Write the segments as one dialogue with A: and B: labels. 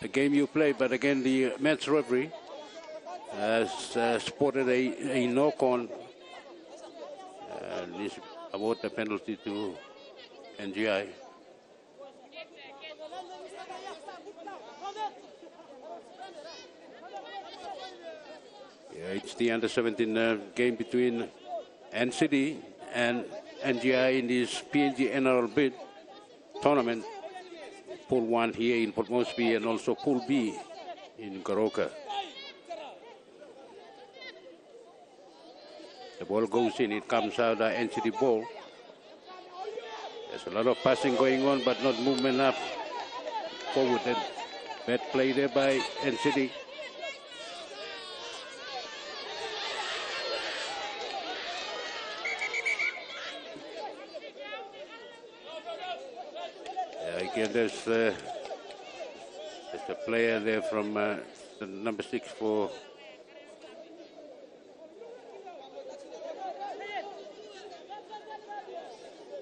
A: the game you play, but again the match referee has spotted a knock-on, and this award the penalty to NGI. Yeah, it's the under-17 game between NCD and NGI in this PNG NRL bid tournament. Pool 1 here in Port Moresby and also Pool B in Goroka. The ball goes in, it comes out NCD ball. There's a lot of passing going on, but not movement up forward. And bad play there by NCD. Again, there's a player there from the number 6 for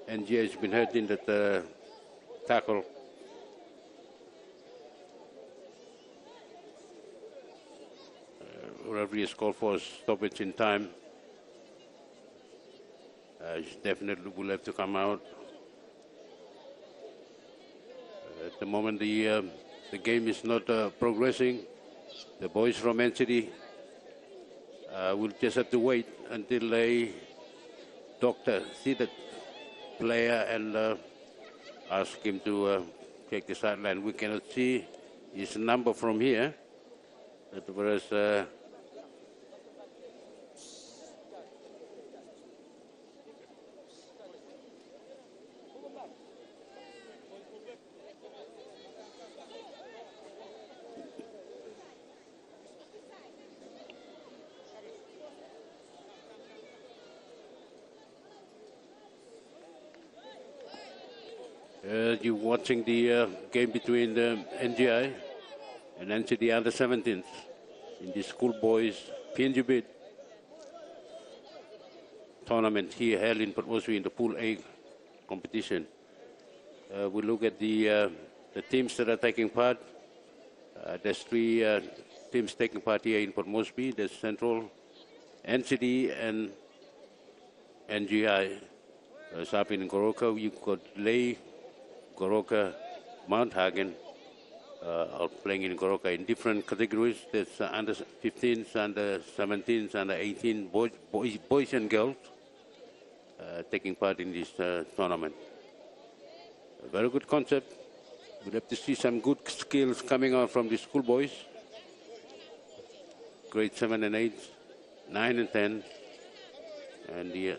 A: NGA has been hurt in that tackle. Referee has called for a stoppage in time. She definitely will have to come out. At the moment, the game is not progressing. The boys from NCD will just have to wait until a doctor see the player and ask him to take the sideline. We cannot see his number from here, whereas you're watching the game between the NGI and NCD under-17s in the schoolboys PNG bid tournament here held in Port Moresby in the Pool A competition. We look at the teams that are taking part. There's 3 teams taking part here in Port Moresby. There's Central, NCD, and NGI. So up in Goroka, you've got Lay, Goroka, Mount Hagen are playing in Goroka in different categories. There's under 15s, under 17s, under 18 boys and girls taking part in this tournament. A very good concept. We'll have to see some good skills coming out from the schoolboys. Grade 7 and 8, 9 and 10, and the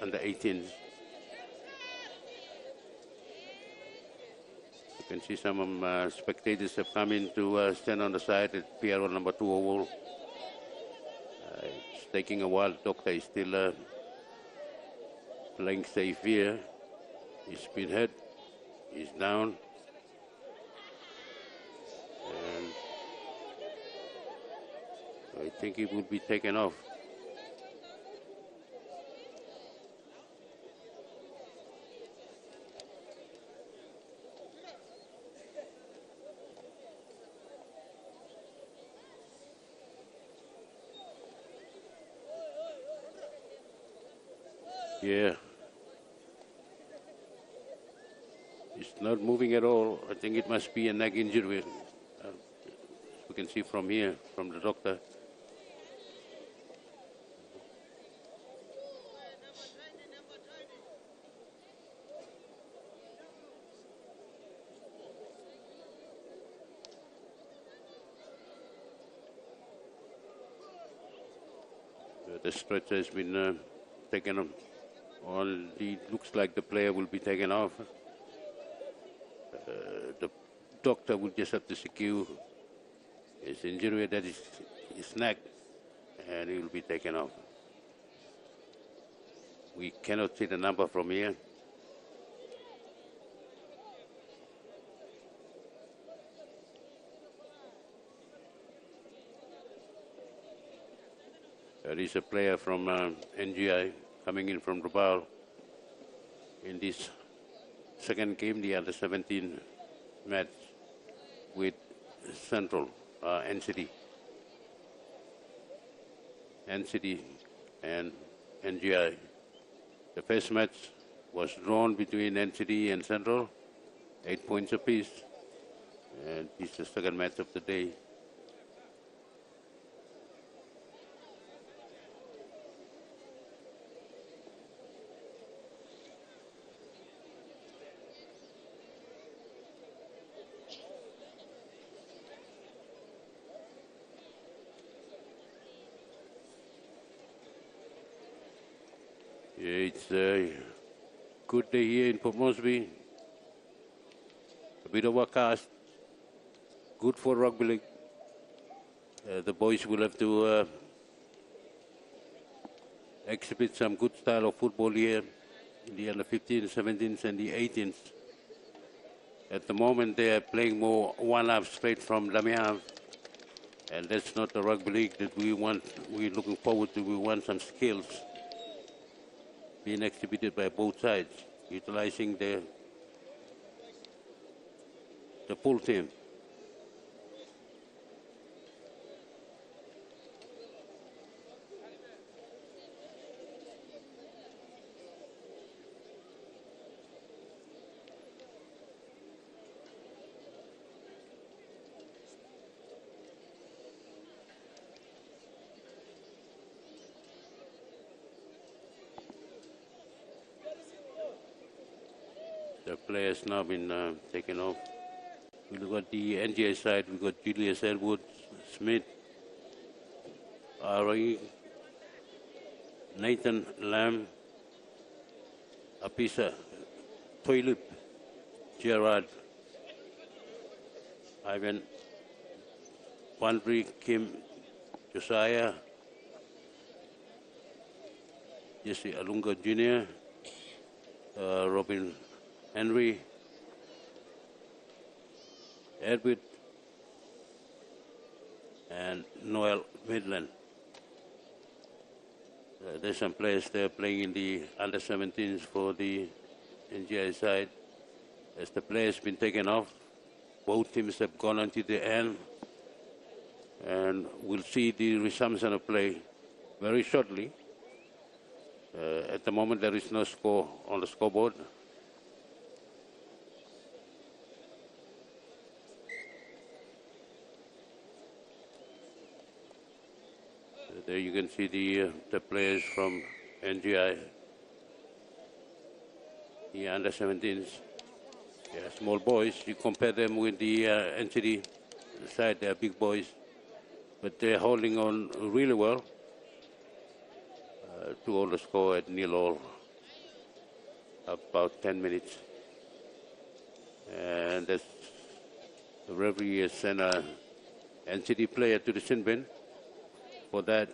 A: under 18s. You can see some spectators have come in to stand on the side at PRO number 2 oval. It's taking a while. Doctor is still playing safe here. He's been hit. He's down. And I think he will be taken off. Yeah. It's not moving at all. I think it must be a neck injury. We can see from here, from the doctor. The stretcher has been taken on. It looks like the player will be taken off. The doctor will just have to secure his injury, that is his neck, and he will be taken off. We cannot see the number from here. There is a player from NGI coming in from Rabaul in this second game, the under-17 match with Central, NCT. NCT and NGI. The first match was drawn between NCT and Central, 8 points apiece, and this is the second match of the day. It's a good day here in Port Moresby. A bit overcast. Good for rugby league. The boys will have to exhibit some good style of football here in the under 15s, 17s and the 18s. At the moment they are playing more one-up straight from Lamiam. And that's not the rugby league that we want. We're looking forward to. We want some skills being exhibited by both sides, utilizing the full team. The players now been taken off. We look at the NGA side, we got Julius Edwards, Smith, Ari, Nathan Lamb, Apisa, Toilip, Gerard, Ivan, Pandri, Kim, Josiah, Jesse Alunga Jr., Robin Henry, Edward, and Noel Midland. There's some players there playing in the under 17s for the NGI side. As the players been taken off, both teams have gone until the end, and we'll see the resumption of play very shortly. At the moment, there is no score on the scoreboard. There you can see the players from NGI, the under 17s. Yeah, small boys. You compare them with the NCT side, they're big boys, but they're holding on really well to hold the score at 0-0, about 10 minutes. And that's the referee has sent a NCT player to the sin bin for that,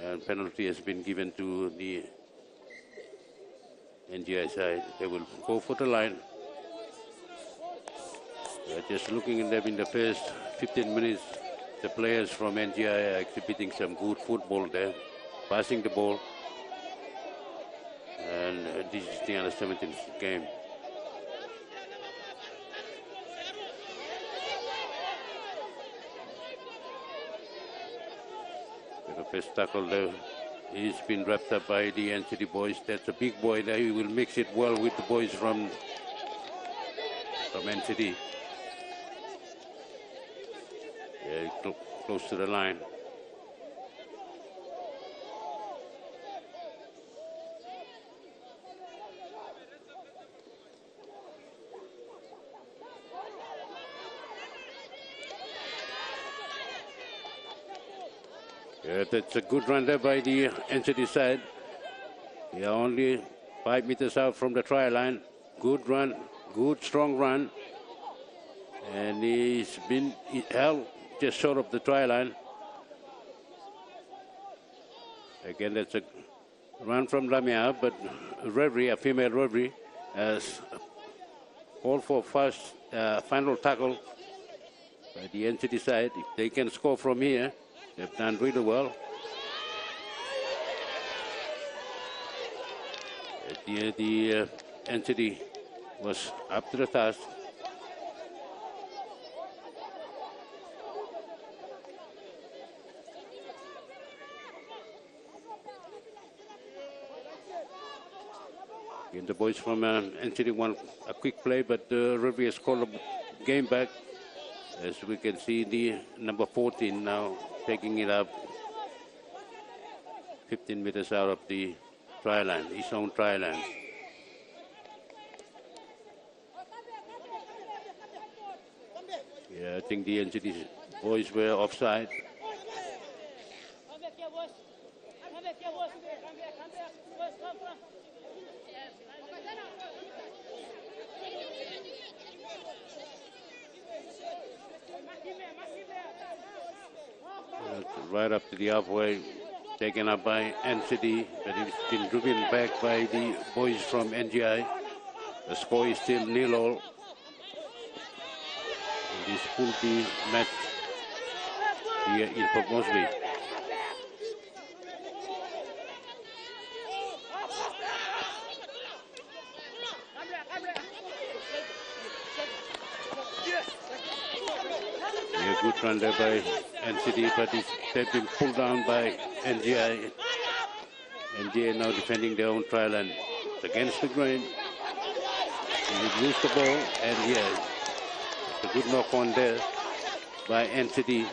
A: and penalty has been given to the NGI side. They will go for the line. Just looking at them in the first 15 minutes, the players from NGI are exhibiting some good football there, passing the ball, and this is the under 17 game. The first tackle there, he's been wrapped up by the NCT boys. That's a big boy there. He will mix it well with the boys from NCT. Yeah, close to the line. Yeah, that's a good run there by the NCT side. They are only 5 meters out from the try line. Good run, good strong run. And he's been held just short of the try line. Again, that's a run from Lamia, but referee, a female referee, has called for first final tackle by the NCT side. If they can score from here, they've done really well. The NCT was up to the task. And the boys from NCD want a quick play, but the referee has called the game back. As we can see, the number 14 now taking it up 15 meters out of the try line, his own try line. Yeah, I think the NCD boys were offside. Right up to the halfway, taken up by NCD, but it's been driven back by the boys from NGI. The score is still 0-0. This will be match here in Port Moresby. A good run there by NCD, but they've been pulled down by NGI. NGI now defending their own try line. It's against the grain. They lose the ball, and yeah, a good knock on there by NCD.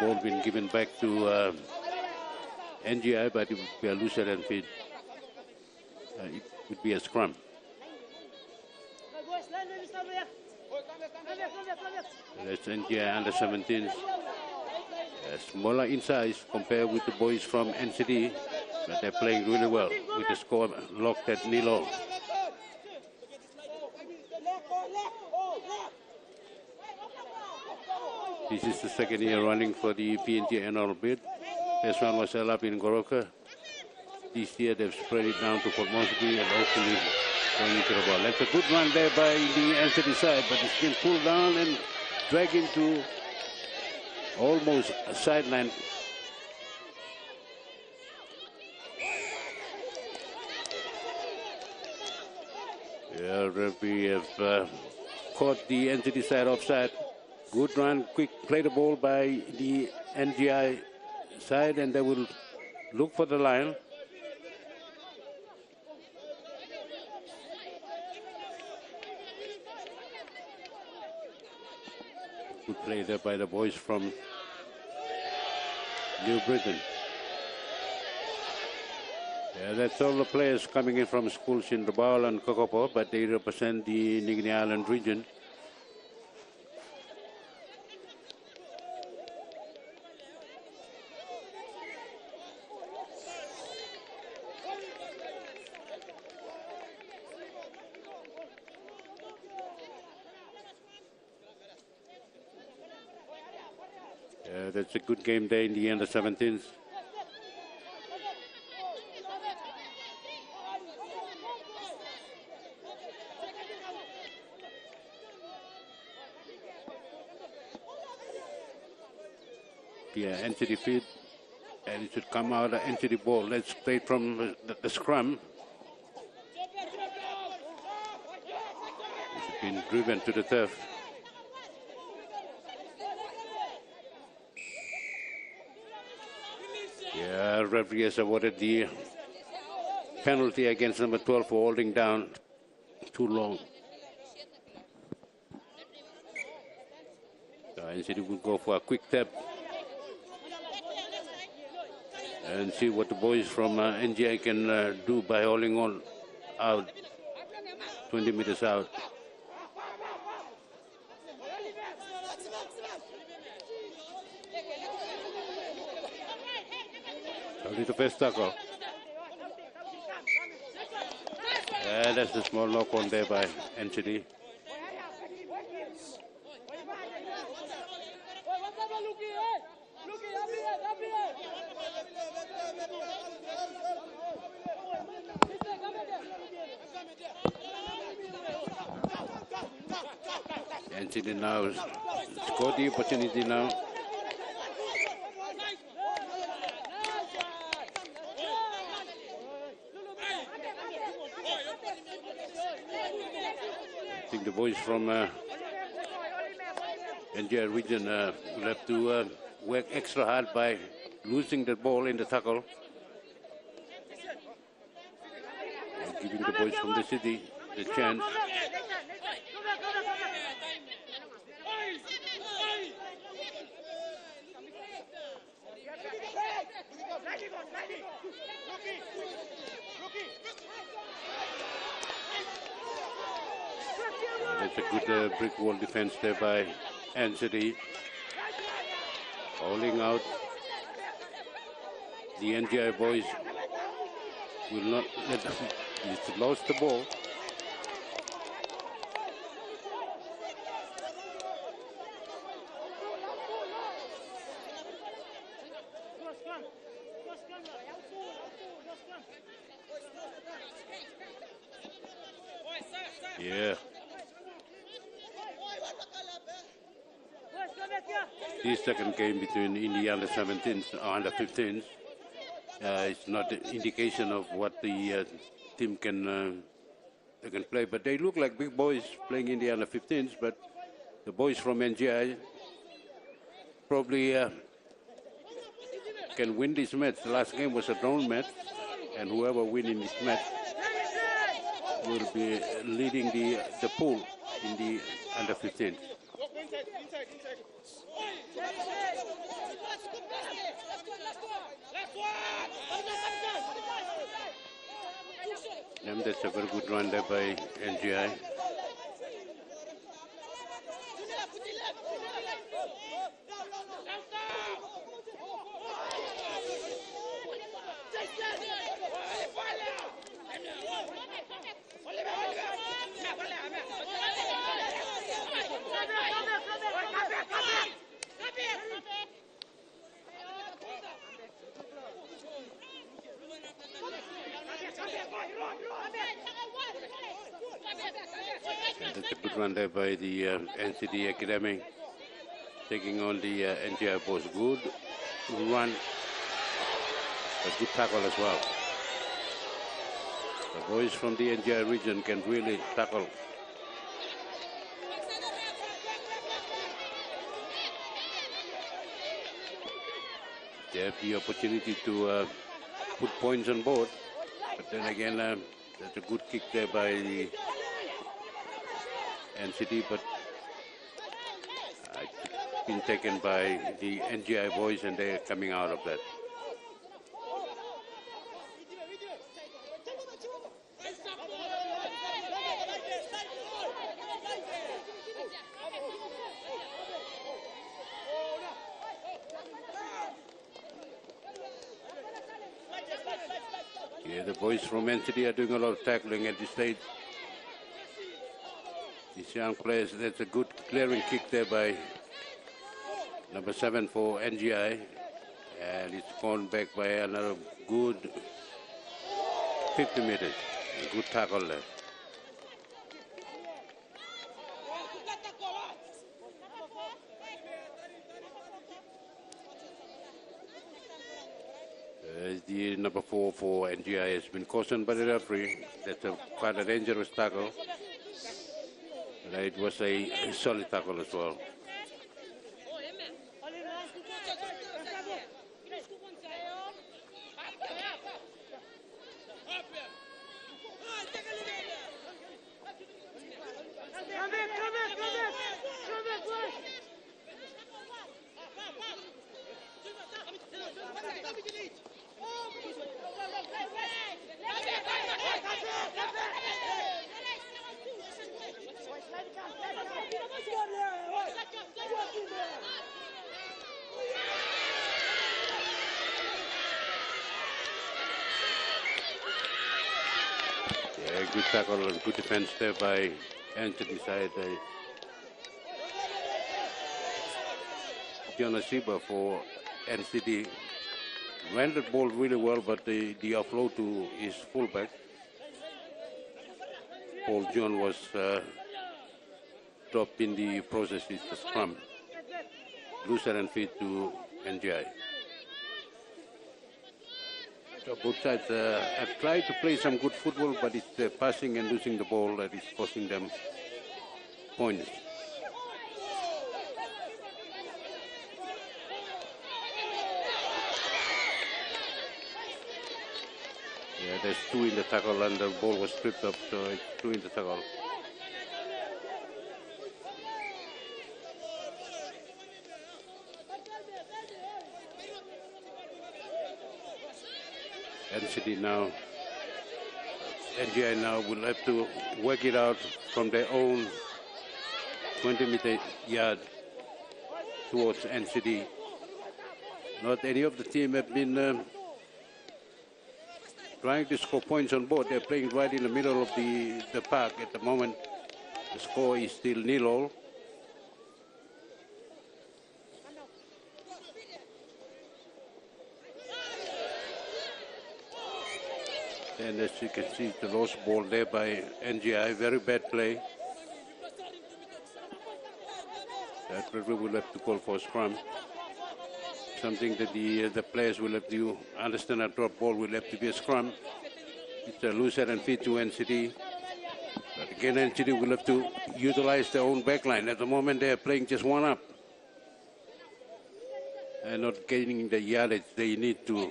A: Ball been given back to NGI, but it would be a looser than feed. It would be a scrum. That's NGI under 17s. Smaller in size compared with the boys from NCD, but they're playing really well with the score locked at 0-0. This is the second year running for the PNG NRL bid. This one was held up in Goroka. This year they've spread it down to Port Moresby and hopefully going into the ball. That's a good run there by the NCD side, but it's been pulled down and dragged into almost a sideline. Yeah, we have caught the NCD side offside. Good run, quick play the ball by the NGI side, and they will look for the line. Good play there by the boys from New Britain. Yeah, that's all the players coming in from schools in Rabaul and Kokopo, but they represent the Nigni Island region. That's a good game day in the under 17s. Yeah, NCD feed, and it should come out of NCD ball. Let's play from the scrum. It's been driven to the turf. Yeah, referee has awarded the penalty against number 12 for holding down too long. So NCD will go for a quick tap and see what the boys from NGI can do by holding on out, 20 meters out. The first tackle. And that's a small knock on there by NCD. NCD now scored the opportunity now. I think the boys from NGI region will have to work extra hard by losing the ball in the tackle. giving the boys from the city the chance. That's a good brick wall defense there by Anthony. Holding out. The NGI boys will not let them. He's lost the ball. Yeah. This second game between India under 17s or under 15s. It's not an indication of what the team can play, but they look like big boys playing in the under 15s. But the boys from NGI probably can win this match. The last game was a drawn match, and whoever wins in this match will be leading the pool in the under 15s. And that's a very good run there by NGI. That's a good run there by the NCD Academy, taking on the NGI boys. Good run, a good tackle as well. The boys from the NGI region can really tackle. They have the opportunity to put points on board, but then again, that's a good kick there by the NCD, but it's been taken by the NGI boys, and they're coming out of that. Yeah, the boys from NCD are doing a lot of tackling at this stage. These young players, that's a good clearing kick there by number 7 for NGI. And it's gone back by another good 50 meters. A good tackle there. The number 4 for NGI has been cautioned by the referee. That's quite a dangerous tackle. And it was a solid tackle as well. Good tackle and good defense there by Anthony side. Jonas Siba for NCD ran the ball really well, but the offload to his fullback, Paul John, was dropped in the process. It's a scrum. Looser and feed to NGI. So both sides have tried to play some good football, but it's passing and losing the ball that is costing them points. Yeah, There's 2 in the tackle and the ball was stripped up, so it's 2 in the tackle. NCD now, NGI now will have to work it out from their own 20-meter yard towards NCD. Not any of the team have been trying to score points on board. They're playing right in the middle of the park at the moment. The score is still 0-0. And as you can see, the lost ball there by NGI. Very bad play. That referee will have to call for a scrum. Something that the players will have to understand. A drop ball will have to be a scrum. It's a loose head and feet to NCD. But again, NCD will have to utilize their own backline. At the moment, they are playing just one up and not gaining the yardage they need to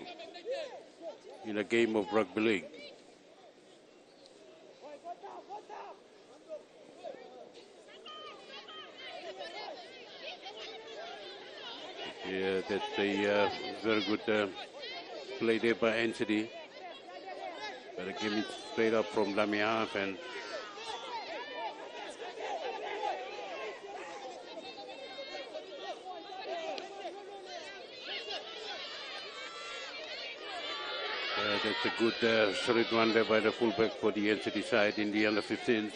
A: in a game of rugby league. Yeah, that's a very good play there by NCD. But again, it's straight up from dummy half, and that's a good solid run there by the fullback for the NCD side in the under 15s.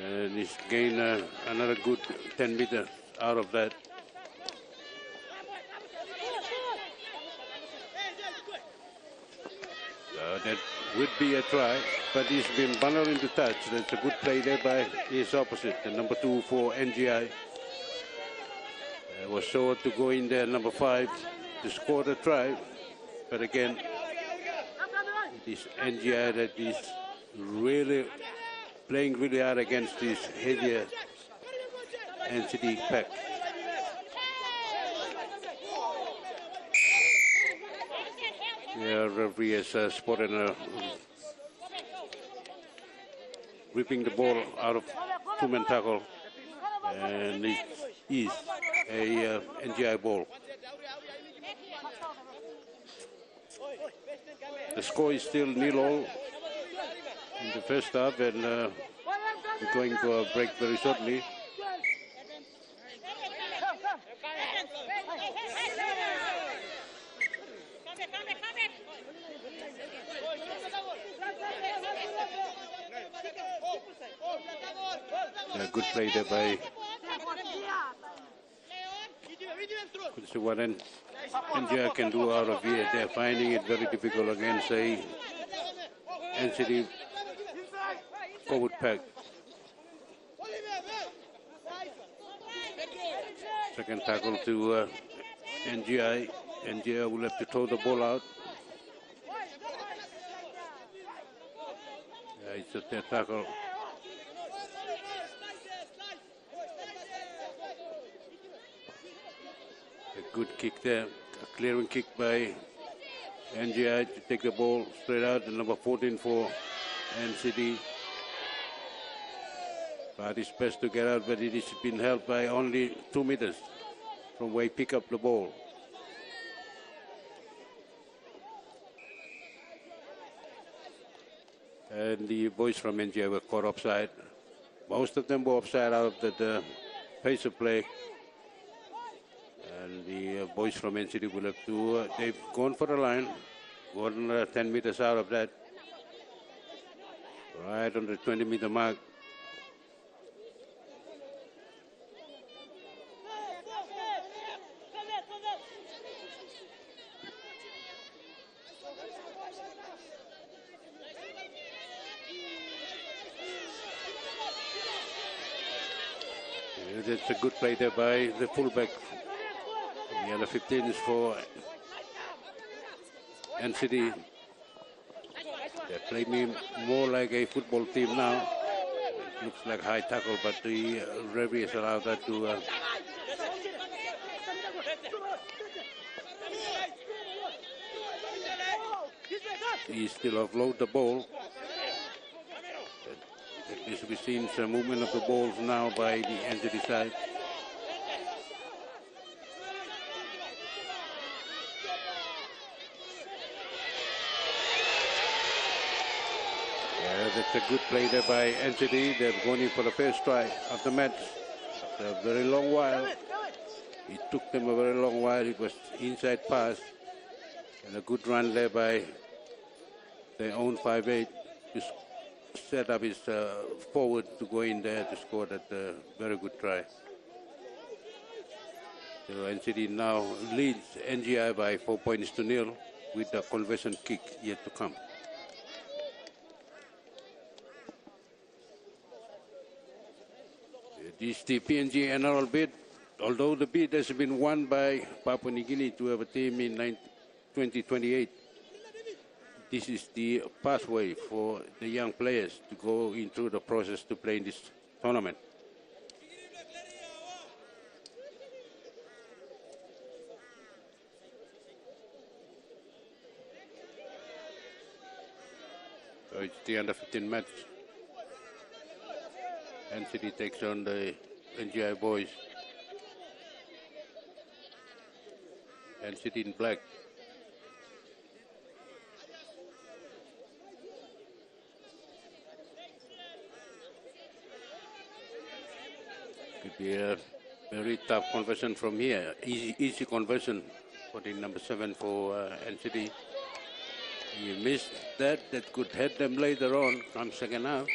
A: And he's gained another good 10 meters out of that. That would be a try, but he's been bundled into touch. That's a good play there by his opposite, the number 2 for NGI. Was short to go in there, number 5, to score the try. But again, it is NGI that is really playing really hard against this heavier NCD pack. Yeah, referee has spotted ripping the ball out of 2-man tackle, and it is a NGI ball. The score is still 0-0 in the first half, and we're going to a break very shortly. A good play there by Let's see what NGI can do out of here. They're finding it very difficult against a NCD forward pack. Second tackle to NGI. NGI will have to throw the ball out. Yeah, it's a third tackle. A good kick there, a clearing kick by NGI to take the ball straight out. The number 14 for NCD. But it's best to get out, but it has been held by only 2 meters from where he picked up the ball. And the boys from NGI were caught offside. Most of them were offside out of the pace of play. And the boys from NCD will have to, they've gone for the line, gone 10 meters out of that, right on the 20-meter mark. That's a good play there by the fullback. The other 15 is for NCD. They're playing more like a football team now. It looks like high tackle, but the referee has allowed that to he still offload the ball. At least we've seen some movement of the balls now by the NCD side. That's a good play there by NCD. They've gone in for the first try of the match. After a very long while. It took them a very long while. It was inside pass. And a good run there by their own 5'8". To set up his forward to go in there to score that very good try. So NCD now leads NGI by 4 points to 0 with the conversion kick yet to come. This is the PNG NRL bid. Although the bid has been won by Papua New Guinea to have a team in 2028, this is the pathway for the young players to go into the process to play in this tournament. So it's the under-15 match. NCD takes on the NGI boys. NCD in black. Could be a very tough conversion from here. Easy conversion for the number 7 for NCD. You missed that. That could hit them later on, come second half.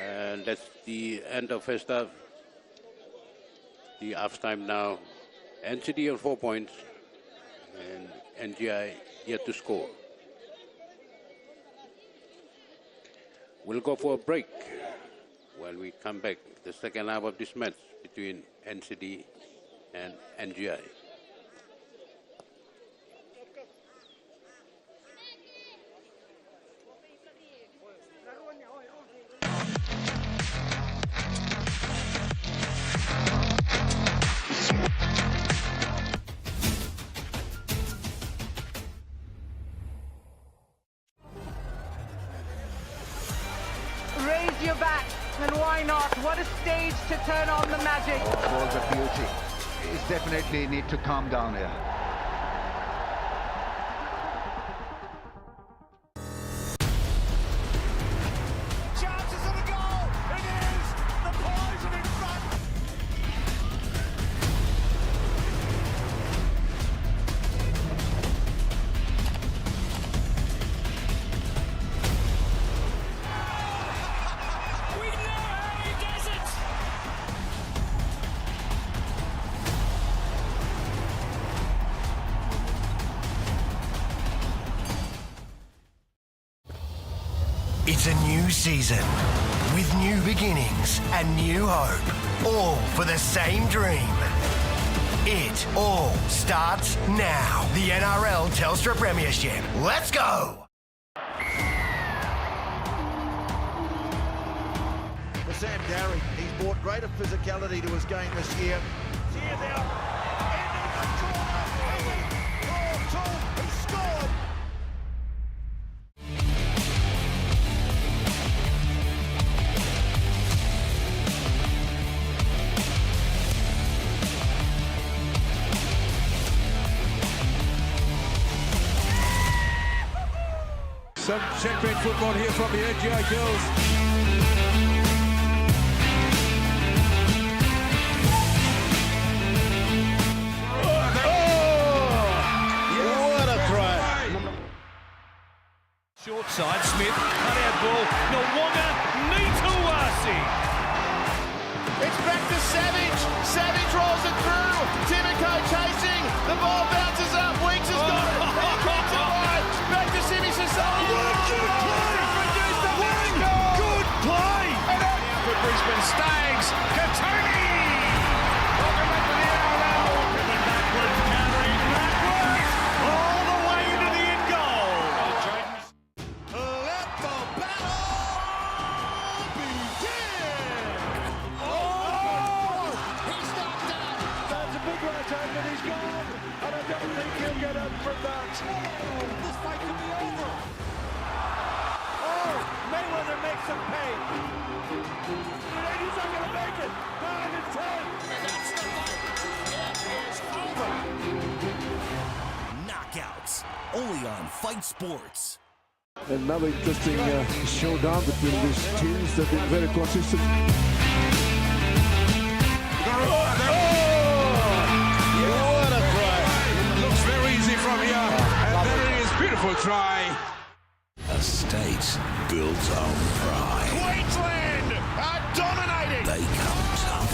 A: And that's the end of first half. The half time now. NCD on 4 points. And NGI yet to score. We'll go for a break. When we come back, the second half of this match between NCD and NGI.
B: Raise your bat, and why not? What a stage to turn on the magic.
C: Oh, all the beauty. It's definitely need to calm down here.
D: Chances of a goal! It is! The Pies are in front! We know how he does it!
E: It's a new season with new beginnings and new hope, all for the same dream. It all starts now. The NRL Telstra Premiership. Let's go!
F: For Sam Darry, he's brought greater physicality to his game this year.
D: Here they are. Into the corner. Oh, he scored!
G: Some checkmate football here from the NGI girls.
F: What a try!
D: Short side, Smith, cut out ball, Nwanga, Nituwasi.
F: It's back to Savage. Savage rolls it through. Timoko chasing. The ball bounces up. Weeks has got it. He gets it wide. Back to Simi Sasani.
D: Good play! And out for Brisbane Stags, Katoni! Welcome back to the NRL. Coming backwards, countering backwards, all the way into the end goal. Let the battle begin! Oh! He's knocked out.
G: That's a big right hand, but he's gone. And a
D: think he'll get up from that. This fight could be over. Oh, Mayweather makes him pay. He's not going to make it. 9 and 10. That's the fight. It is over.
E: Knockouts, only on Fight Sports.
G: Another interesting showdown between these teams that have been very consistent.
D: What a try.
G: Looks very easy from here. And there it is, beautiful try.
E: A state built on pride.
D: Queensland are dominating.
E: They come tough.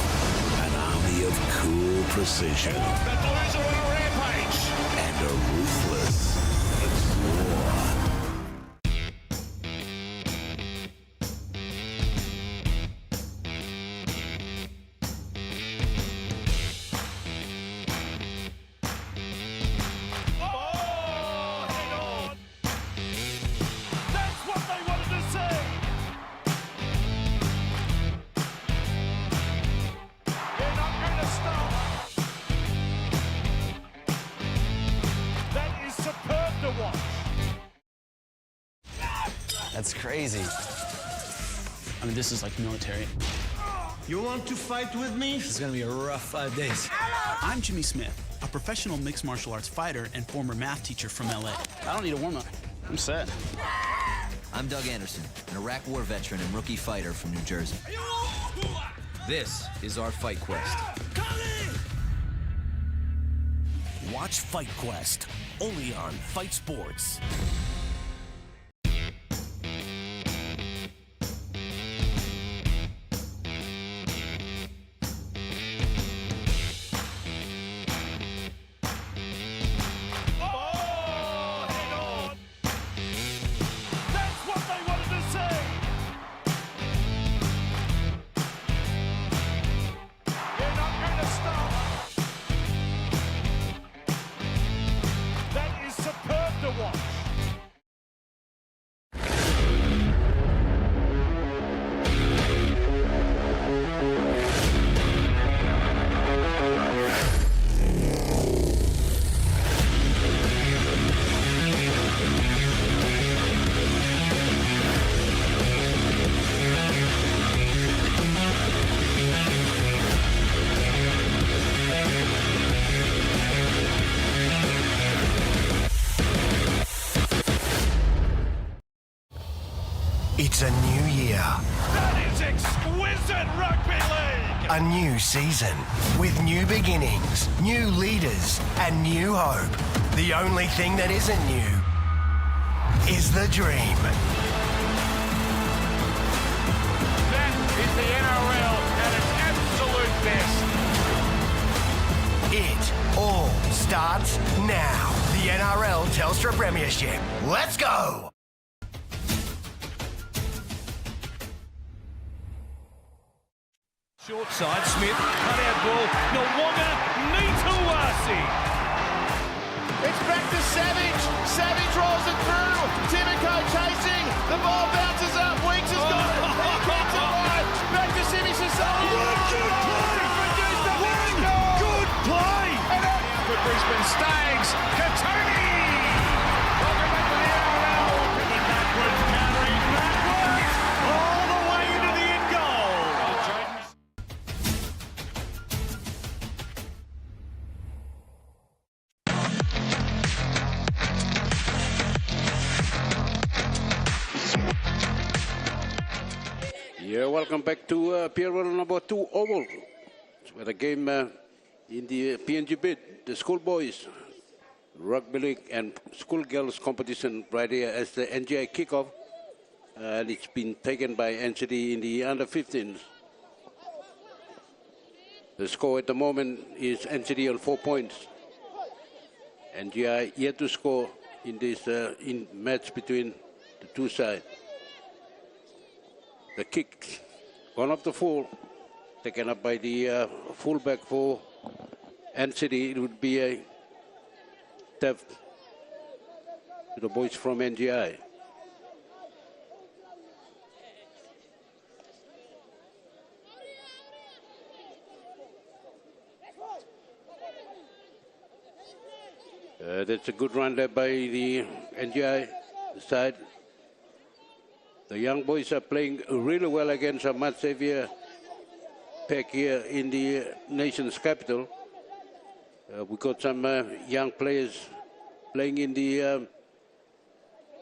E: An army of cool precision.
D: The Blues are on a rampage.
E: And a ruthless war.
H: That's crazy. I mean, this is like military.
I: You want to fight with me?
H: This is gonna be a rough 5 days. I'm Jimmy Smith, a professional mixed martial arts fighter and former math teacher from LA. I don't need a warm-up. I'm set.
J: I'm Doug Anderson, an Iraq war veteran and rookie fighter from New Jersey. This is our Fight Quest.
E: Watch Fight Quest, only on Fight Sports. It's a new year.
D: That is exquisite rugby league.
E: A new season with new beginnings, new leaders, and new hope. The only thing that isn't new is the dream.
D: That is the NRL at its absolute best.
E: It all starts now. The NRL Telstra Premiership. Let's go!
D: Short side, Smith, cut out ball, Nwanga, Nituasi.
F: It's back to Savage. Savage rolls it through. Timoko chasing. The ball bounces up. Weeks has got it. He keeps it wide. Back to Simi Sasaki.
D: Good play! And out for Brisbane Stags, Katoni! Welcome back to the NRL. Coming backward, countering backwards. All the way into the end goal.
A: Yeah, welcome back to Pier 1 number 2 Oval. With a game in the PNG bid, the schoolboys rugby league and schoolgirls competition right here as the NGI kickoff. And it's been taken by NCD in the under 15s. The score at the moment is NCD on 4 points. NGI yet to score in this match between the two sides. The kick, gone up the full, taken up by the fullback for NCD. It would be a theft to the boys from NGI. That's a good run there by the NGI side. The young boys are playing really well against a much heavier pack here in the nation's capital. We got some young players playing in the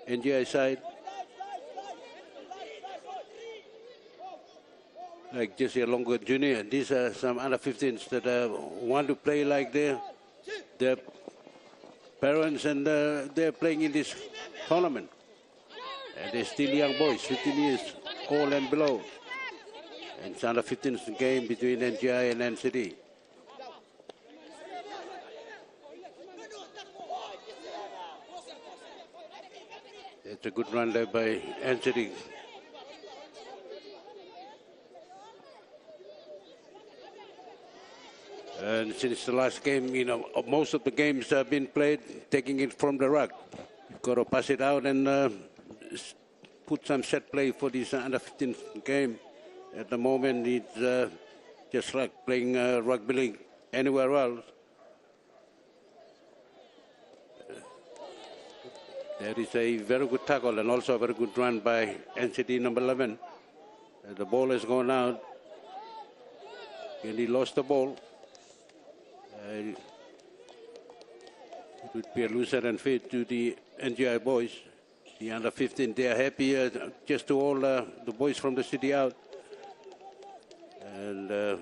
A: NGI side, like Jesse Alongo Jr. These are some under 15s that want to play like their parents, and they're playing in this tournament. And they're still young boys, 15 years old and below. And it's under 15s game between NGI and NCD. It's a good run there by NCD. And since the last game, you know, most of the games have been played taking it from the ruck. You've got to pass it out and put some set play for this under 15 game. At the moment, it's just like playing rugby league anywhere else. There is a very good tackle and also a very good run by NCD number 11. The ball has gone out, and he lost the ball. It would be a loser and fit to the NGI boys. The under 15, they are happy just to all the boys from the city out. And the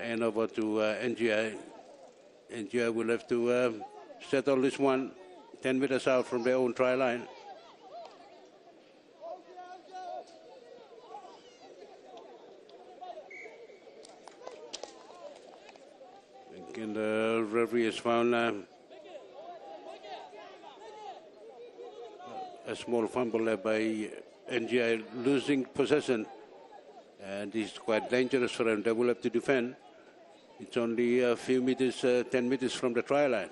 A: end over to NGI. NGI will have to settle this one 10 meters out from their own try line. And the referee has found a small fumble there by NGI, losing possession. And it's quite dangerous for them. They will have to defend. It's only a few meters, 10 meters from the try line.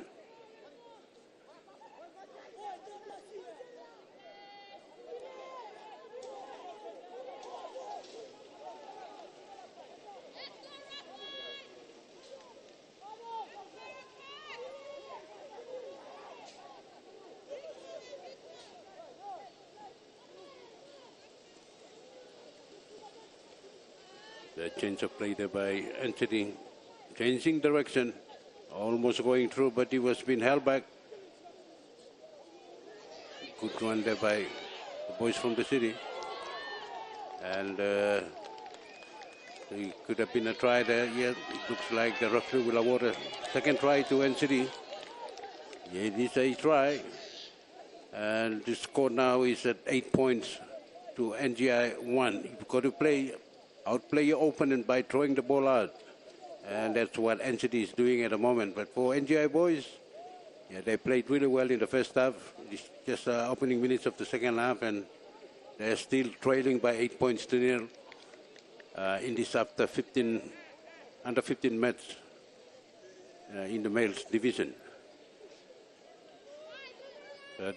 A: The change of play there by Anthony, changing direction, almost going through, but he was being held back. Good run there by the boys from the city. And it could have been a try there. Yeah, it looks like the referee will award a second try to NCD. Yeah, it is a try. And the score now is at 8 points to NGI 1. You've got to outplay your opponent by throwing the ball out. And that's what NCD is doing at the moment. But for NGI boys, yeah, they played really well in the first half. It's just opening minutes of the second half, and they're still trailing by 8 points to 0 in this under 15 match in the males division.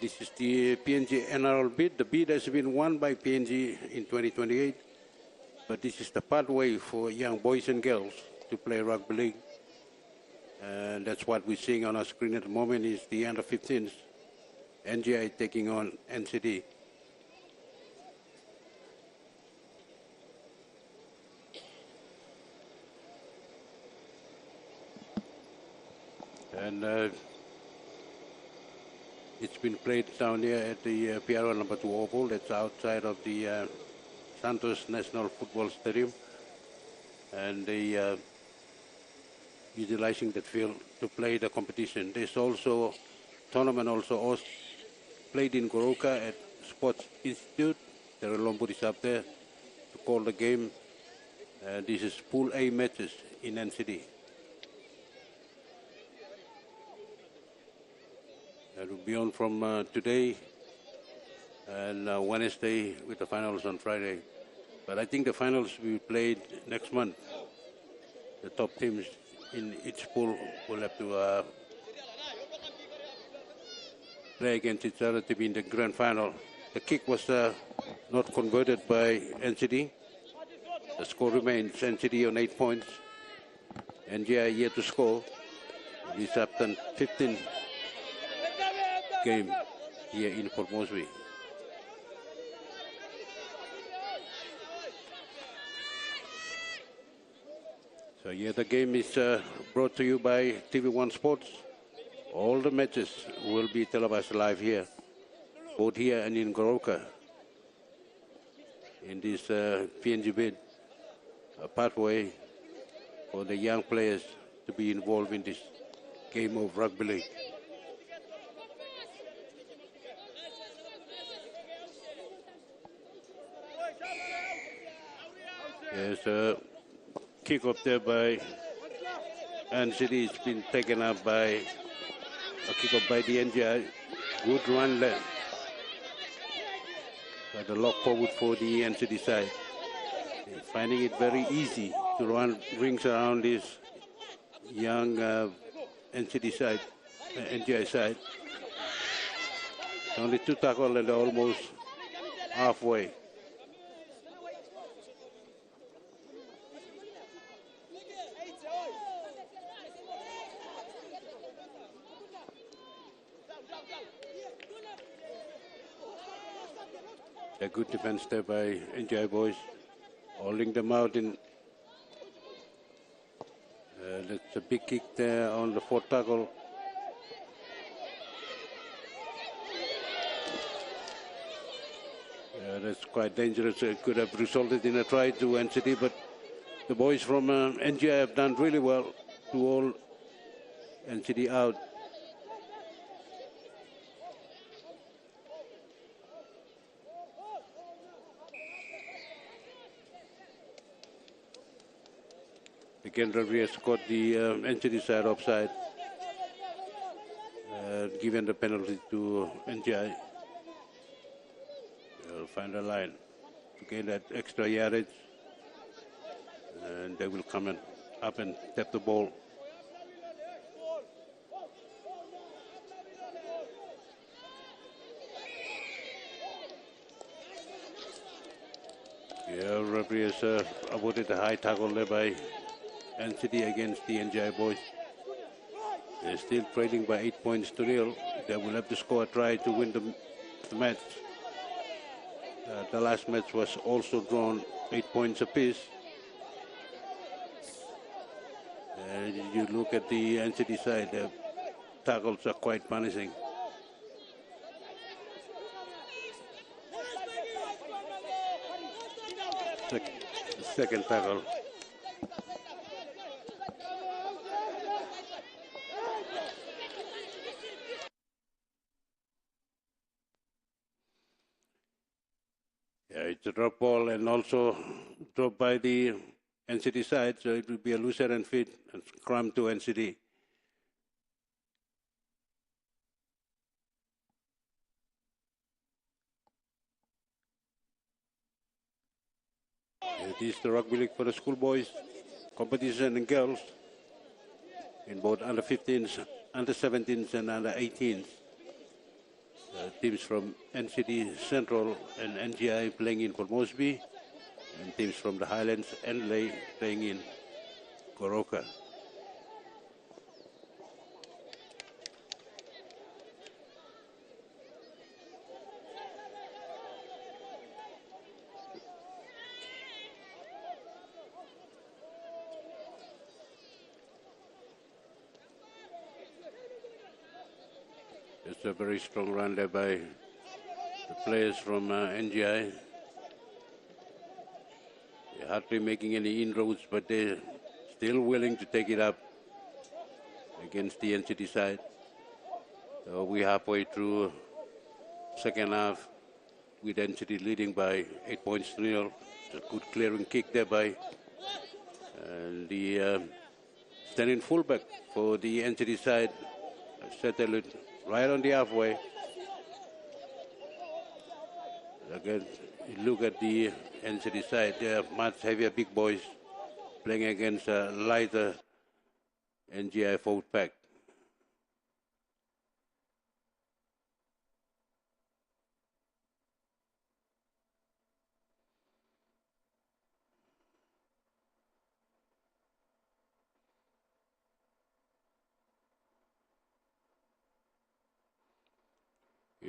A: This is the PNG NRL bid. The bid has been won by PNG in 2028. But this is the pathway for young boys and girls to play rugby league. And that's what we're seeing on our screen at the moment is the under 15s. NGI taking on NCD. And it's been played down here at the PRL number 2 Oval. That's outside of the Santos National Football Stadium, and they utilizing that field to play the competition. There's also tournament also played in Goroka at Sports Institute. There are Lombardis up there to call the game. This is Pool A matches in NCD. That will be on from today and Wednesday with the finals on Friday. But I think the finals will be played next month. The top teams in each pool will have to play against each other to be in the grand final. The kick was not converted by NCD. The score remains NCD on 8 points. NGI yet to score. This after 15 game here in Port Moresby. So here the game is brought to you by TV1 Sports. All the matches will be televised live here, both here and in Goroka, in this PNG bid, a pathway for the young players to be involved in this game of rugby league. There's a kickoff there by NCD. It's been taken up by a kickoff by the NGI. Good run there. But the lock forward for the NCD side. They're finding it very easy to run rings around this young NCD side, NGI side. Only 2 tackles and they're almost halfway. A good defense there by NGI boys, holding them out in. That's a big kick there on the 4th tackle. That's quite dangerous. It could have resulted in a try to NCD, but the boys from NGI have done really well to hold NCD out. Again, referee has got the NCD side offside, given the penalty to NGI. They'll find a line to gain that extra yardage, and they will come up and tap the ball. Yeah, referee has awarded a high tackle there by NCD against the NGI boys. They're still trailing by 8 points to 0. They will have to score a try to win the match. The last match was also drawn 8 points apiece. You look at the NCD side, the tackles are quite punishing. Second tackle. Yeah, it's a drop ball and also dropped by the NCD side, so it will be a looser and fit and scrum to NCD. It is the rugby league for the schoolboys competition and girls in both under 15s, under 17s and under 18s. Teams from NCD Central and NGI playing in Port Moresby, and teams from the Highlands and Ley playing in Goroka. It's a very strong run there by the players from NGI. They're hardly making any inroads, but they're still willing to take it up against the NCD side. So we're halfway through second half with NCD leading by 8 points to 0. It's a good clearing kick there by the standing fullback for the NCD side. Settled right on the halfway. Again, look at the NCD side. They are much heavier big boys playing against a lighter NGI forward pack.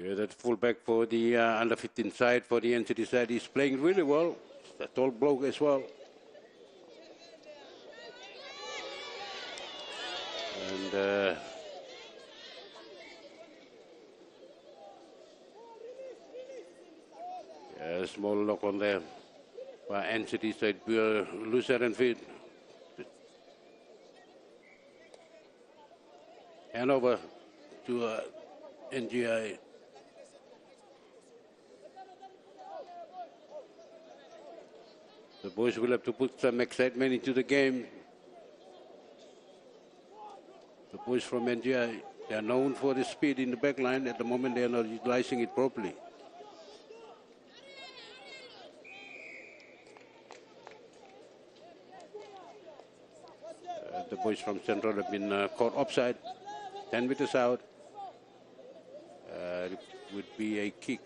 A: Yeah, that fullback for the under 15 side, for the NCT side, is playing really well. A tall bloke as well. And a small knock on there by NCT side, looser and feet. And over to NGI. The boys will have to put some excitement into the game. The boys from NGI, they are known for the speed in the back line. At the moment, they are not utilizing it properly. The boys from Central have been caught offside. 10 meters out. It would be a kick.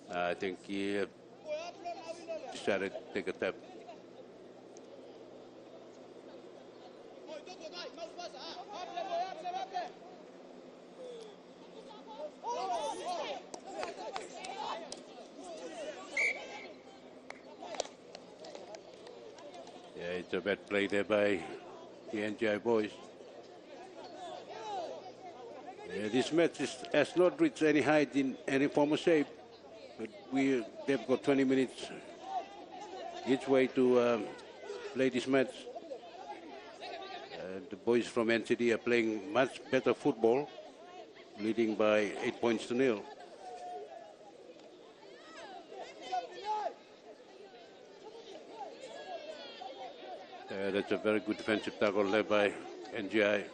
A: I think he decided to take a tap. Yeah, it's a bad play there by the NGI boys. Yeah, this match has not reached any height in any form or shape. But they've got 20 minutes each way to play this match. The boys from NCD are playing much better football, leading by 8 points to 0. That's a very good defensive tackle led by NGI.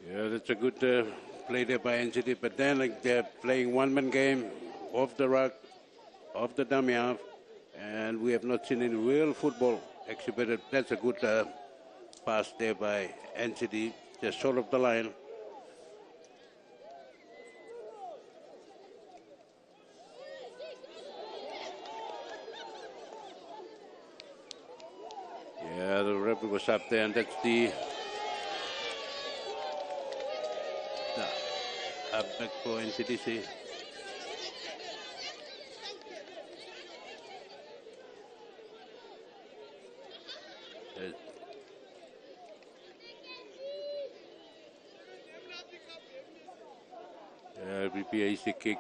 A: Yeah, that's a good play there by NCT, but then they're playing one-man game, off the ruck, off the dummy half, and we have not seen any real football exhibited. That's a good pass there by NCT, just short of the line. Yeah, the ref was up there, and that's the back for NCDC. It will be an easy kick.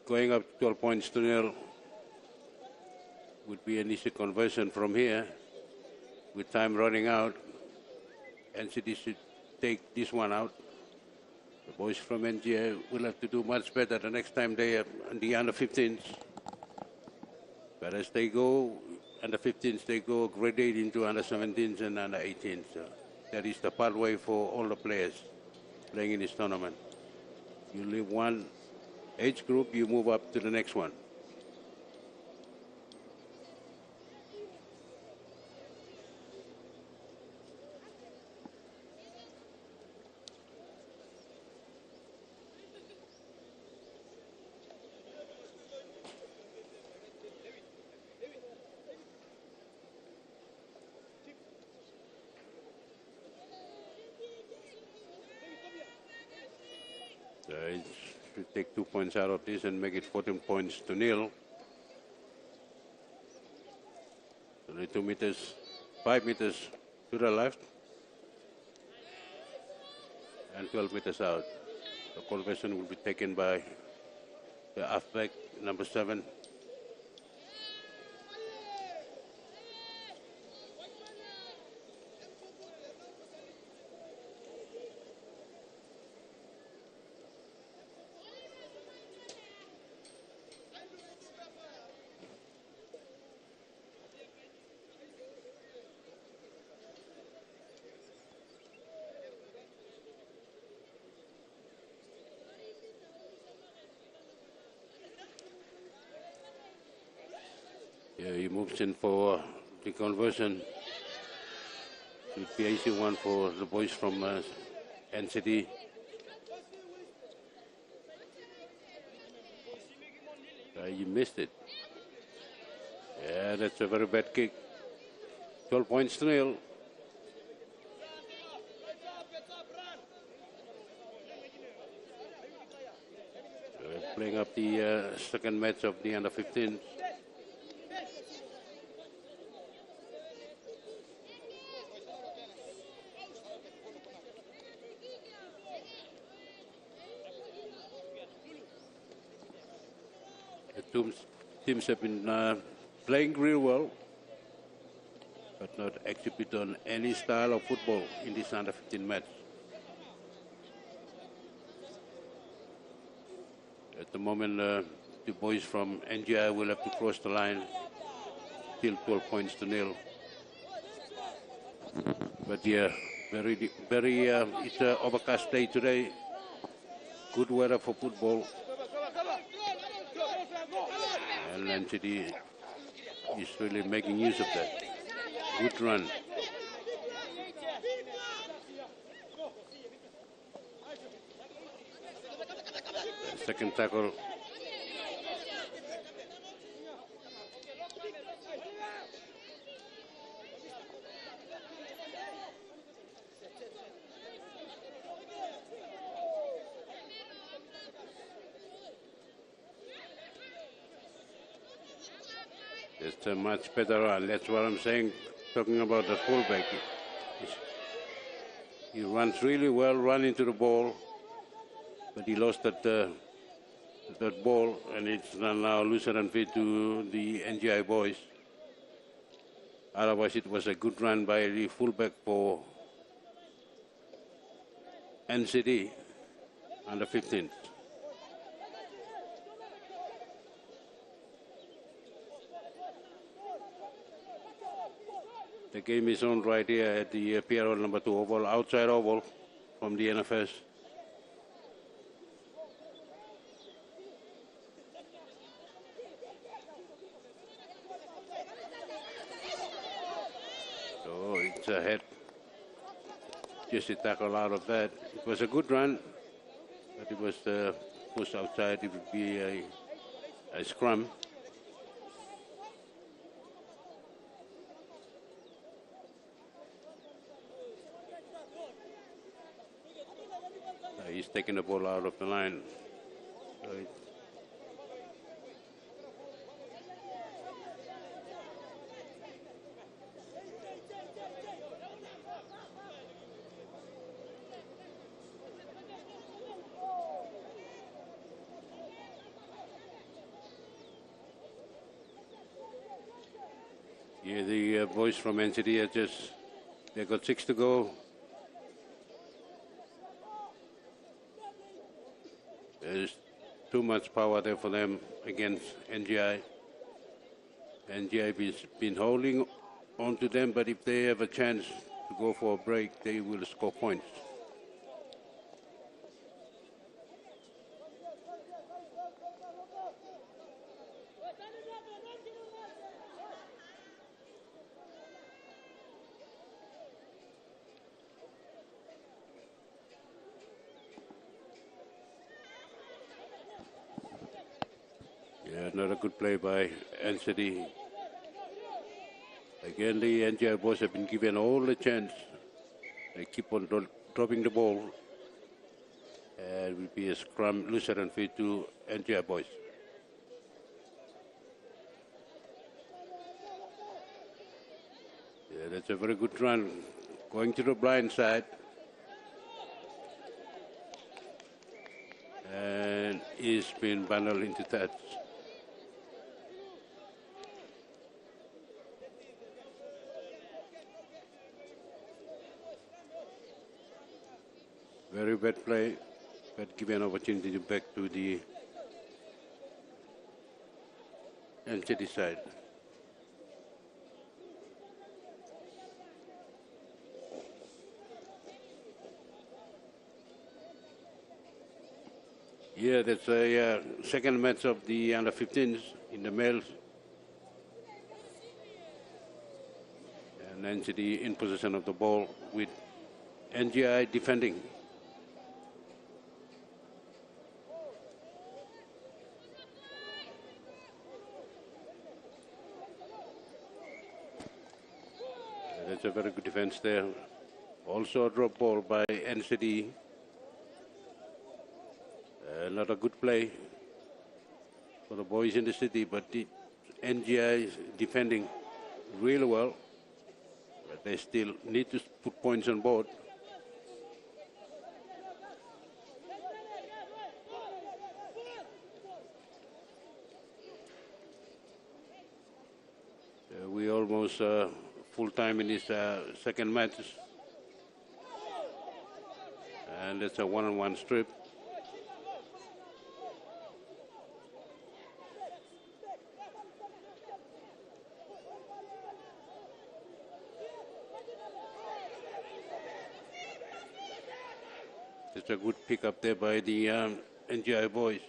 A: Going up 12 points to 0 would be an easy conversion from here. With time running out, NCD should take this one out. The boys from NGA will have to do much better the next time they are in the under 15s. But as they go, under 15s, they go grade 8 into under 17s and under 18s. So that is the pathway for all the players playing in this tournament. You leave one age group, you move up to the next one. It should take 2 points out of this and make it 14 points to 0. 2 meters, 5 meters to the left, and 12 meters out. The conversion will be taken by the halfback, number 7. He moves in for the conversion. It would be an easy one for the boys from NCD. You missed it. Yeah, that's a very bad kick. 12 points to nil. Playing up the second match of the under 15s. The teams have been playing real well, but not exhibit on any style of football in this under 15 match. At the moment, the boys from NGI will have to cross the line, still 12 points to nil. But yeah, it's an overcast day today. Good weather for football. And NCD is really making use of that. Good run. Second tackle. It's a much better run. That's what I'm saying, talking about the fullback. He runs really well, run into the ball, but he lost that ball, and it's now looser and fit to the NGI boys. Otherwise, it was a good run by the fullback for NCD under 15. The game is on right here at the PRL number 2 oval, outside oval from the NFS. So it's a head. Just a tackle out of that. It was a good run, but it was pushed outside. It would be a scrum. He's taking the ball out of the line. So yeah, the boys from NCD are they got 6 to go. There's too much power there for them against NGI. NGI has been holding on to them, but if they have a chance to go for a break, they will score points. Yeah, another good play by NCD. Again, the NGI boys have been given all the chance. They keep on dropping the ball. And it will be a scrum, looser and fit to NGI boys. Yeah, that's a very good run. Going to the blind side. And he's been bundled into touch. Very bad play, but give an opportunity to back to the NCD side. Yeah, that's a second match of the under 15s in the males. And NCD in possession of the ball with NGI defending. That's a very good defense there. Also a drop ball by NCD. Not a good play for the boys in the city, but the NGI is defending really well. But they still need to put points on board. We almost full time in this second match. And it's a one-on-one strip. It's a good pick up there by the NGI boys.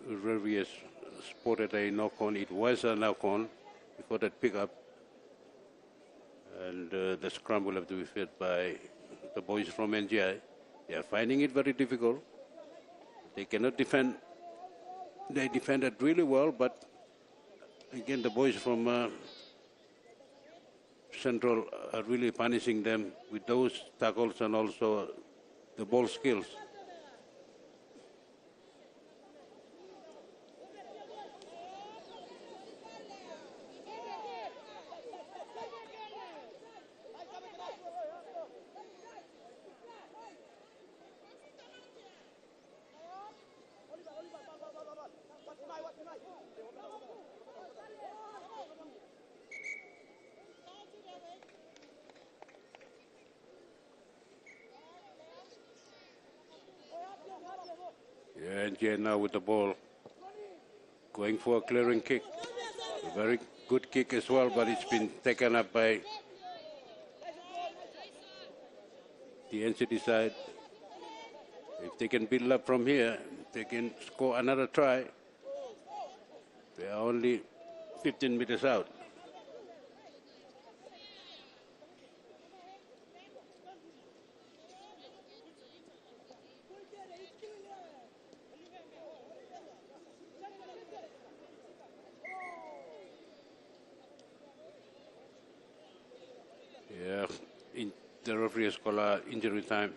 A: Revy has spotted a knock-on. It was a knock-on before that pick-up. And the scrum will have to be fed by the boys from NGI. They are finding it very difficult. They cannot defend. They defended really well, but again, the boys from Central are really punishing them with those tackles and also the ball skills. Yeah, NGI now with the ball, going for a clearing kick. A very good kick as well, but it's been taken up by the NCD side. If they can build up from here, they can score another try. They are only 15 meters out. Yeah, the referee has called injury time.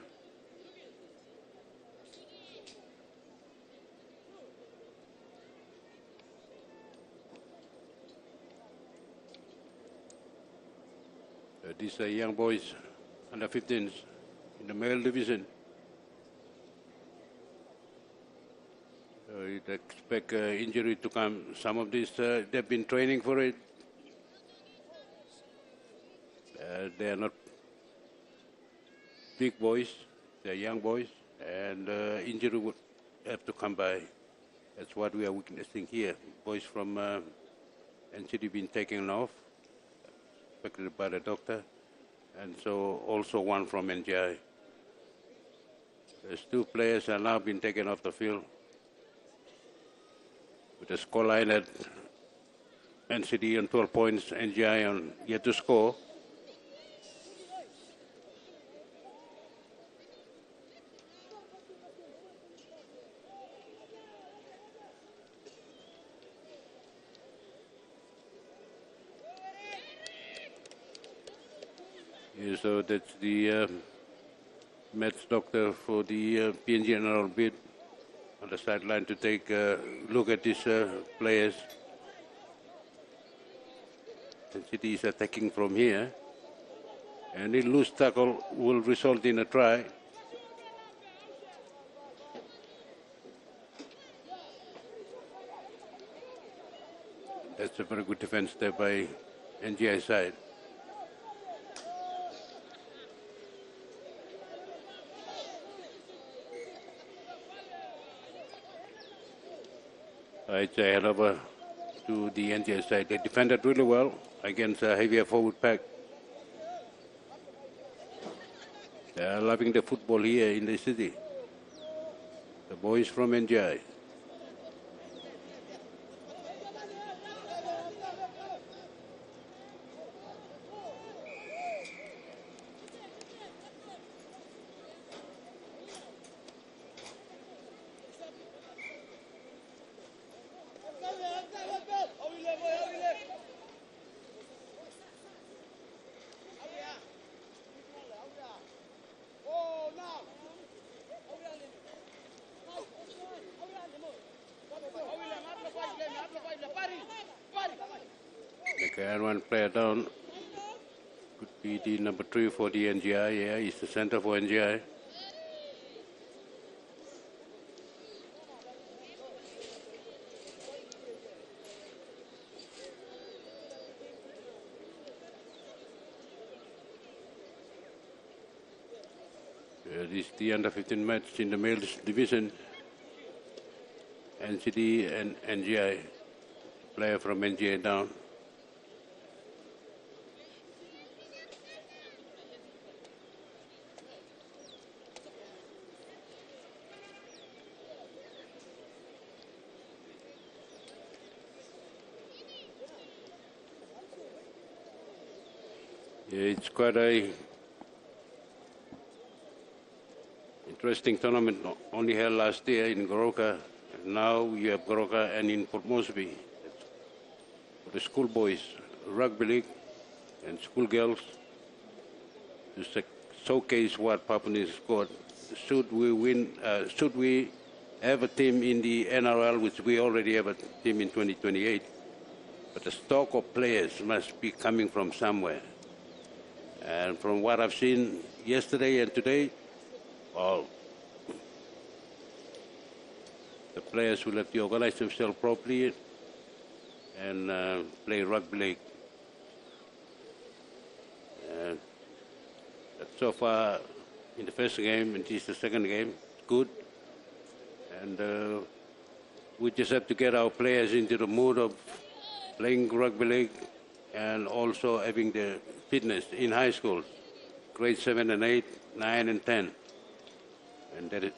A: These are young boys, under 15s, in the male division. You'd expect injury to come. Some of these, they've been training for it. They are not big boys, they are young boys, and injury would have to come by. That's what we are witnessing here. Boys from NCD been taken off, expected by the doctor, and so also one from NGI. There's two players are now been taken off the field with a scoreline at NCD on 12 points, NGI on yet to score. Yeah, so that's the Mets doctor for the PNG NRL bid on the sideline to take a look at these players. NCD is attacking from here, and a loose tackle will result in a try. That's a very good defense there by NGI side. It's a hell of a to the NGI side. They defended really well against a heavier forward pack. They are loving the football here in the city. The boys from NGI. Okay, and one player down. Could be the number 3 for the NGI. Yeah, he's the center for NGI. This is the under-15 match in the males division. NCD and NGI. Player from NGI down. Yeah, it's quite a interesting tournament. Only held last year in Goroka. Now you have Goroka and in Port Moresby. For the schoolboys, rugby league and schoolgirls to showcase what Papua New Guinea got. Should we win? Should we have a team in the NRL, which we already have a team in 2028? But the stock of players must be coming from somewhere. And from what I've seen yesterday and today, well, the players will have to organize themselves properly and play rugby league. But so far, in the first game, and this is the second game, good. And we just have to get our players into the mood of playing rugby league and also having the fitness in high school, grade 7 and 8, 9 and 10. And that is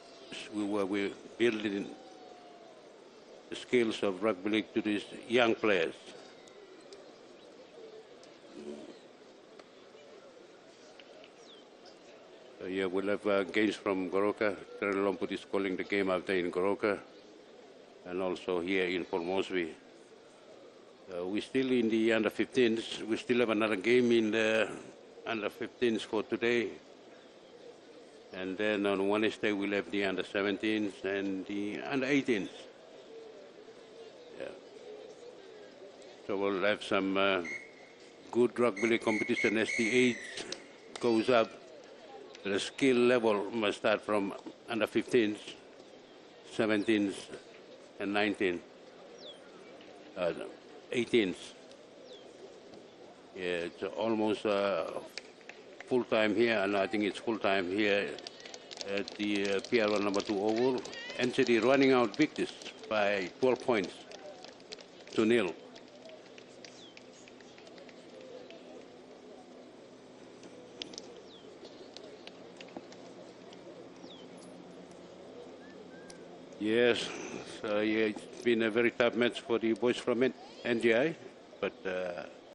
A: where we're building the skills of rugby league to these young players. So yeah, we'll have games from Goroka. Terry Lomput is calling the game out there in Goroka and also here in Port Moresby. We're still in the under-15s. We still have another game in the under-15s for today. And then on Wednesday, we'll have the under-17s and the under-18s. Yeah. So we'll have some good rugby league competition as the age goes up. The skill level must start from under-15s, 17s, and 18s. Yeah, it's almost full-time here, and I think it's full-time here at the PRL number 2 Oval. NCD running out victors by 12 points to 0. Yes, so yeah, it's been a very tough match for the boys from NGI, but